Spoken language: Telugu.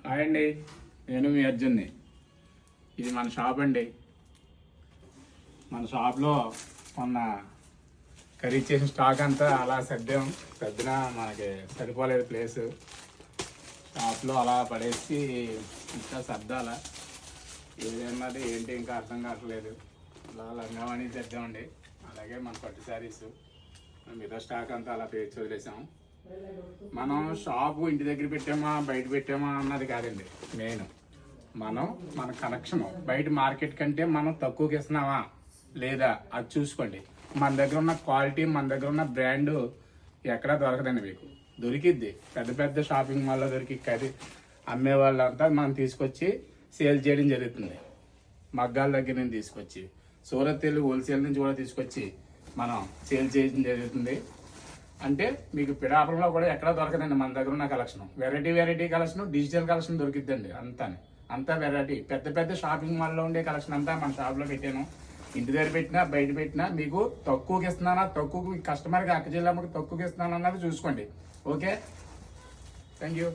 హాయ్ అండి, నేను మీ అర్జున్ని. ఇది మన షాప్ అండి. మన షాప్లో మొన్న ఖరీదు చేసిన స్టాక్ అంతా అలా సర్దాం. సర్దిన మనకి సరిపోలేదు ప్లేసు. షాప్లో అలా పడేసి ఇంకా సర్దాల. ఏదన్నది ఏంటి ఇంకా అర్థం కావట్లేదు. అలా లంగావాణి సర్దామండి. అలాగే మన పట్టు శారీస్ మిగతా స్టాక్ అంతా అలా పేర్చి వదిలేసాం. మనం షాపు ఇంటి దగ్గర పెట్టామా బయట పెట్టామా అన్నది కాదండి మెయిన్. మన కనెక్షన్ బయట మార్కెట్ కంటే మనం తక్కువకి ఇస్తున్నావా లేదా అది చూసుకోండి. మన దగ్గర ఉన్న క్వాలిటీ, మన దగ్గర ఉన్న బ్రాండ్ ఎక్కడా దొరకదండి. మీకు దొరికిద్ది పెద్ద పెద్ద షాపింగ్ మాల్లో దొరికి అమ్మే వాళ్ళంతా మనం తీసుకొచ్చి సేల్ చేయడం జరుగుతుంది. మగ్గాల దగ్గర నుంచి తీసుకొచ్చి సూరత్ వెళ్ళి హోల్సేల్ నుంచి కూడా తీసుకొచ్చి మనం సేల్ చేయడం జరుగుతుంది. అంటే మీకు పిడాపురంలో కూడా ఎక్కడా దొరకదండి మన దగ్గర ఉన్న collection. Variety collection, digital collection దొరికిద్దండి. అంతా వెరైటీ. పెద్ద పెద్ద షాపింగ్ మాల్లో ఉండే కలెక్షన్ అంతా మన షాప్లో పెట్టాను. ఇంటి దగ్గర పెట్టినా బయట పెట్టినా మీకు తక్కువకి ఇస్తున్నానా, కస్టమర్కి అక్క జిల్లాకి తక్కువకి ఇస్తున్నాను అన్నది చూసుకోండి. Okay, thank you.